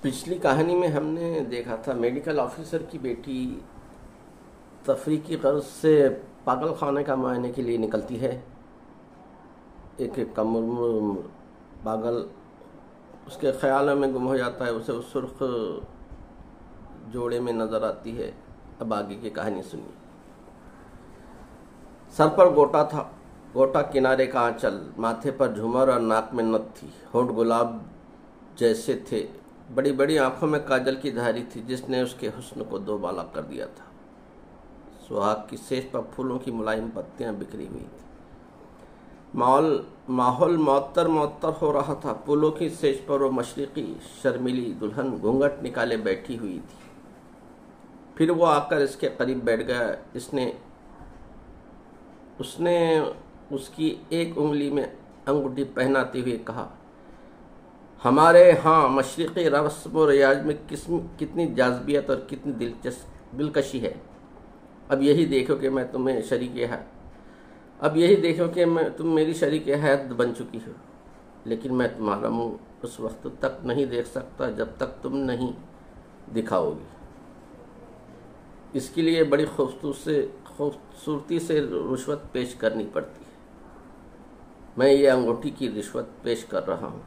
पिछली कहानी में हमने देखा था मेडिकल ऑफिसर की बेटी तफरी की गर्ज से पागल खाने का मुआयने के लिए निकलती है। एक एक का मुर्मुर पागल उसके ख्यालों में गुम हो जाता है। उसे उस सुर्ख जोड़े में नजर आती है। अब आगे की कहानी सुनिए। सर पर गोटा था, गोटा किनारे का आंचल, माथे पर झूमर और नाक में नथ थी। होंठ गुलाब जैसे थे, बड़ी बड़ी आंखों में काजल की धारी थी जिसने उसके हुस्न को दो बाला कर दिया था। सुहाग की सेज पर फूलों की मुलायम पत्तियां बिखरी हुई थी। माहौल मअत्तर मअत्तर हो रहा था। फूलों की सेज पर वो मशरिकी शर्मीली दुल्हन घूंघट निकाले बैठी हुई थी। फिर वो आकर इसके करीब बैठ गया। उसने उसकी एक उंगली में अंगूठी पहनाते हुए कहा, हमारे यहाँ मशरिकी रस्म व रियाज में कितनी जाज़बियत और कितनी दिलकशी है। अब यही देखो कि मैं तुम्हें तुम मेरी शरीक हयात बन चुकी हो। लेकिन मैं तुम्हारा मुंह उस वक्त तक नहीं देख सकता जब तक तुम नहीं दिखाओगी। इसके लिए बड़ी खूबसूरती से रिश्वत पेश करनी पड़ती है। मैं ये अंगूठी की रिश्वत पेश कर रहा हूँ।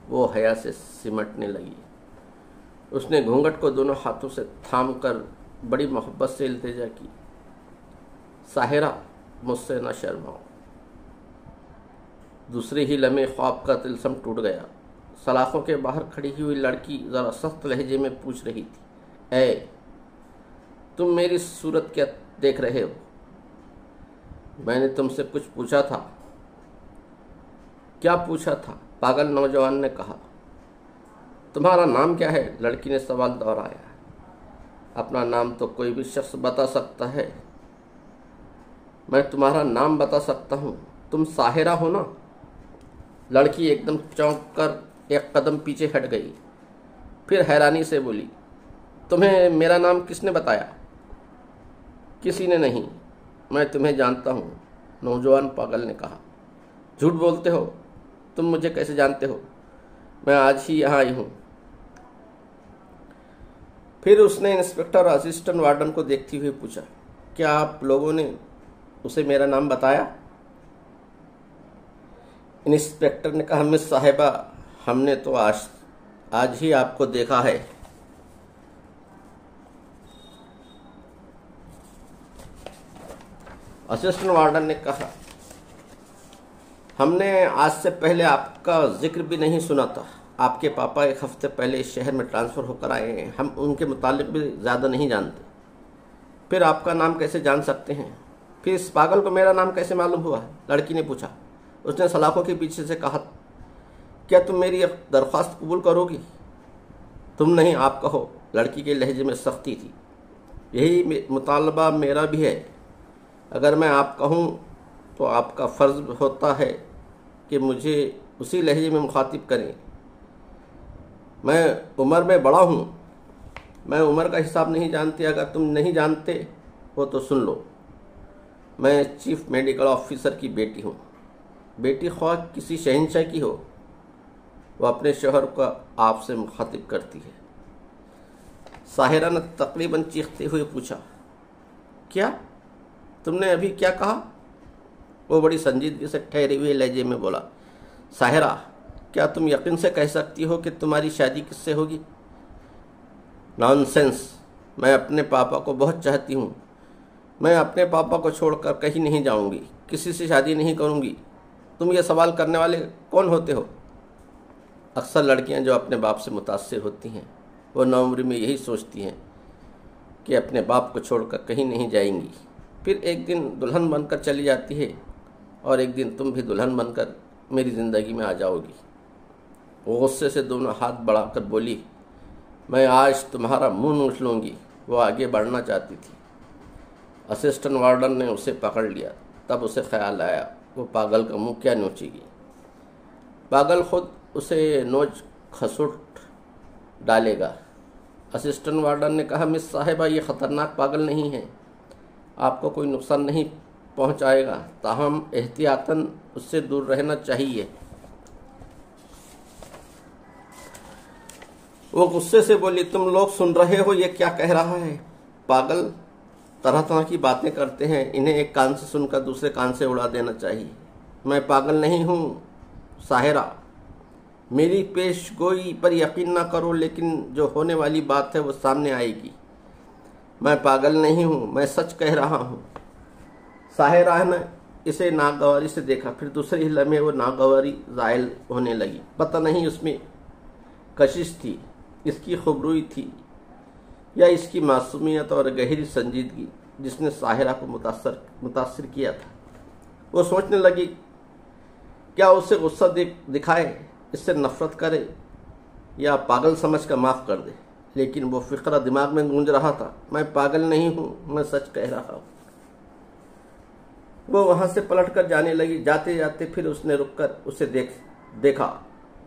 वो हया से सिमटने लगी। उसने घूंघट को दोनों हाथों से थाम कर बड़ी मोहब्बत से इल्तिजा की, साहिरा मुझसे न शर्माओ। दूसरे ही लम्हे ख्वाब का तिलस्म टूट गया। सलाखों के बाहर खड़ी हुई लड़की जरा सख्त लहजे में पूछ रही थी, ऐ तुम मेरी सूरत क्या देख रहे हो? मैंने तुमसे कुछ पूछा था। क्या पूछा था? पागल नौजवान ने कहा। तुम्हारा नाम क्या है? लड़की ने सवाल दोहराया। अपना नाम तो कोई भी शख्स बता सकता है। मैं तुम्हारा नाम बता सकता हूँ। तुम साहिरा हो ना? लड़की एकदम चौंक कर एक कदम पीछे हट गई। फिर हैरानी से बोली, तुम्हें मेरा नाम किसने बताया? किसी ने नहीं, मैं तुम्हें जानता हूँ, नौजवान पागल ने कहा। झूठ बोलते हो। तुम मुझे कैसे जानते हो? मैं आज ही यहाँ आई हूँ। फिर उसने इंस्पेक्टर और असिस्टेंट वार्डन को देखते हुए पूछा, क्या आप लोगों ने उसे मेरा नाम बताया? इंस्पेक्टर ने कहा, मिस साहिबा, हमने तो आज ही आपको देखा है। असिस्टेंट वार्डन ने कहा, हमने आज से पहले आपका जिक्र भी नहीं सुना था। आपके पापा एक हफ्ते पहले इस शहर में ट्रांसफ़र होकर आए हैं। हम उनके मुतालिक भी ज़्यादा नहीं जानते। फिर आपका नाम कैसे जान सकते हैं? फिर इस पागल को मेरा नाम कैसे मालूम हुआ? लड़की ने पूछा। उसने सलाखों के पीछे से कहा, क्या तुम मेरी दरख्वास्त कबूल करोगी? तुम नहीं, आप कहो। लड़की के लहजे में सख्ती थी। यही मुतालबा मेरा भी है। अगर मैं आप कहूँ तो आपका फ़र्ज़ होता है कि मुझे उसी लहजे में मुखातिब करें। मैं उम्र में बड़ा हूँ। मैं उम्र का हिसाब नहीं जानती। अगर तुम नहीं जानते हो तो सुन लो। मैं चीफ मेडिकल ऑफिसर की बेटी हूँ। बेटी ख्वाह किसी शहंशाह की हो, वो अपने शोहर को आपसे मुखातिब करती है। साहिरा ने तकरीबन चीखते हुए पूछा, क्या? तुमने अभी क्या कहा? वो बड़ी संजीदगी से ठहरे हुए लहजे में बोला, साहिरा, क्या तुम यकीन से कह सकती हो कि तुम्हारी शादी किससे होगी? नॉनसेंस। मैं अपने पापा को बहुत चाहती हूँ। मैं अपने पापा को छोड़कर कहीं नहीं जाऊँगी। किसी से शादी नहीं करूँगी। तुम ये सवाल करने वाले कौन होते हो? अक्सर लड़कियाँ जो अपने बाप से मुतासिर होती हैं, वो नौउम्री में यही सोचती हैं कि अपने बाप को छोड़कर कहीं नहीं जाएंगी। फिर एक दिन दुल्हन बनकर चली जाती है और एक दिन तुम भी दुल्हन बनकर मेरी ज़िंदगी में आ जाओगी। वो गुस्से से दोनों हाथ बढ़ाकर बोली, मैं आज तुम्हारा मुंह नोच लूँगी। वो आगे बढ़ना चाहती थी। असिस्टेंट वार्डन ने उसे पकड़ लिया। तब उसे ख्याल आया, वो पागल का मुंह क्या नोचेगी। पागल खुद उसे नोच खसुट डालेगा। असिस्टेंट वार्डन ने कहा, मिस साहिबा, ये ख़तरनाक पागल नहीं है। आपको कोई नुकसान नहीं पहुंचाएगा, ताहम एहतियातन उससे दूर रहना चाहिए। वो गुस्से से बोली, तुम लोग सुन रहे हो ये क्या कह रहा है? पागल तरह तरह की बातें करते हैं, इन्हें एक कान से सुनकर दूसरे कान से उड़ा देना चाहिए। मैं पागल नहीं हूँ साहिरा, मेरी पेश गोई पर यकीन ना करो, लेकिन जो होने वाली बात है वो सामने आएगी। मैं पागल नहीं हूँ, मैं सच कह रहा हूँ। साहिरा ने इसे नागवारी से देखा, फिर दूसरे ही लम्हे वो नागवारी ज़ायल होने लगी। पता नहीं उसमें कशिश थी, इसकी खुबरूई थी, या इसकी मासूमियत और गहरी संजीदगी जिसने साहिरा को मुतासर किया था। वो सोचने लगी, क्या उसे गुस्सा दिखाए, इससे नफरत करे, या पागल समझ कर माफ़ कर दे। लेकिन वो फिक्रा दिमाग में गूंज रहा था, मैं पागल नहीं हूँ, मैं सच कह रहा हूँ। वो वहाँ से पलट कर जाने लगी। जाते जाते फिर उसने रुककर उसे देखा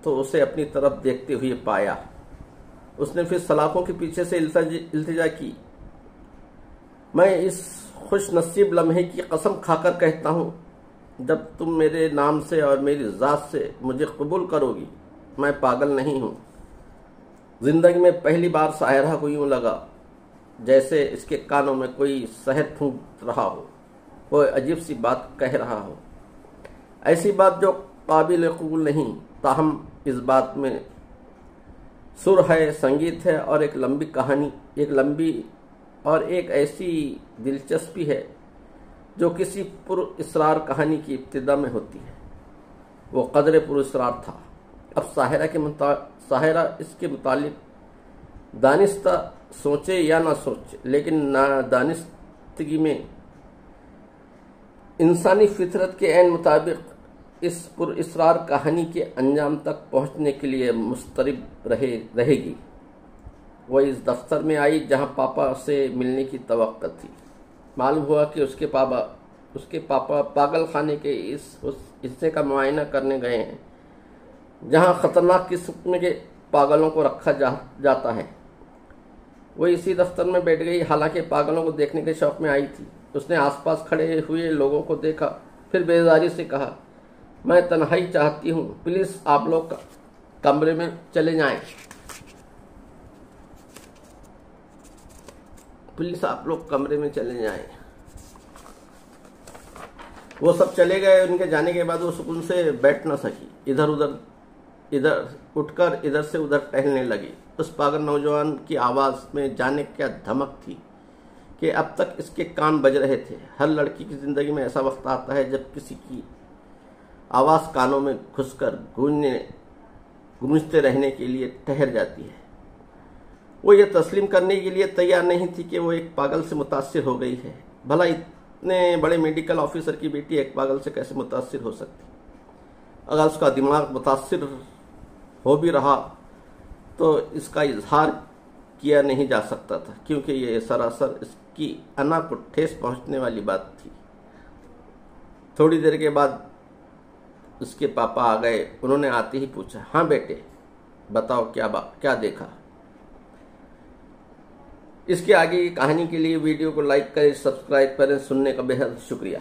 तो उसे अपनी तरफ देखते हुए पाया। उसने फिर सलाखों के पीछे से इल्तिजा की, मैं इस खुश नसीब लम्हे की कसम खाकर कहता हूँ, जब तुम मेरे नाम से और मेरी ज़ात से मुझे कबूल करोगी, मैं पागल नहीं हूँ। जिंदगी में पहली बार साहिरा को यूँ लगा जैसे इसके कानों में कोई शहद फूंक रहा हो, वो अजीब सी बात कह रहा हो, ऐसी बात जो काबिल कबूल नहीं। ताहम इस बात में सुर है, संगीत है और एक लंबी कहानी, एक लंबी और एक ऐसी दिलचस्पी है जो किसी पुरअसरार कहानी की इब्तिदा में होती है। वो कदरे पुरअसरार था। अब साहिरा इसके मुतालिक दानिस्ता सोचे या ना सोचे, लेकिन नादानिस्तगी में इंसानी फितरत के ऐन मुताबिक इस पुरअसरार कहानी के अंजाम तक पहुंचने के लिए मुस्तरिब रहेगी। वो इस दफ्तर में आई जहां पापा से मिलने की तवक्को थी। मालूम हुआ कि उसके पापा पागल खाने के उस हिस्से का मुआयना करने गए हैं जहां खतरनाक किस्म के पागलों को रखा जाता है। वो इसी दफ्तर में बैठ गई, हालांकि पागलों को देखने के शौक में आई थी। उसने आसपास खड़े हुए लोगों को देखा, फिर बेजारी से कहा, मैं तन्हाई चाहती हूँ, प्लीज आप लोग कमरे में चले जाएं। प्लीज आप लोग कमरे में चले जाएं। वो सब चले गए। उनके जाने के बाद वो सुकून से बैठ न सकी। इधर उठकर इधर से उधर टहलने लगी। उस पागल नौजवान की आवाज में जाने क्या धमक थी कि अब तक इसके कान बज रहे थे। हर लड़की की जिंदगी में ऐसा वक्त आता है जब किसी की आवाज कानों में घुसकर गूंजते रहने के लिए ठहर जाती है। वो ये तस्लीम करने के लिए तैयार नहीं थी कि वो एक पागल से मुतासिर हो गई है। भला इतने बड़े मेडिकल ऑफिसर की बेटी एक पागल से कैसे मुतासिर हो सकती? अगर उसका दिमाग मुतासिर हो भी रहा तो इसका इजहार किया नहीं जा सकता था, क्योंकि ये सरासर इसकी अना को ठेस पहुंचने वाली बात थी। थोड़ी देर के बाद उसके पापा आ गए। उन्होंने आते ही पूछा, हाँ बेटे बताओ क्या देखा? इसके आगे की कहानी के लिए वीडियो को लाइक करें, सब्सक्राइब करें। सुनने का बेहद शुक्रिया।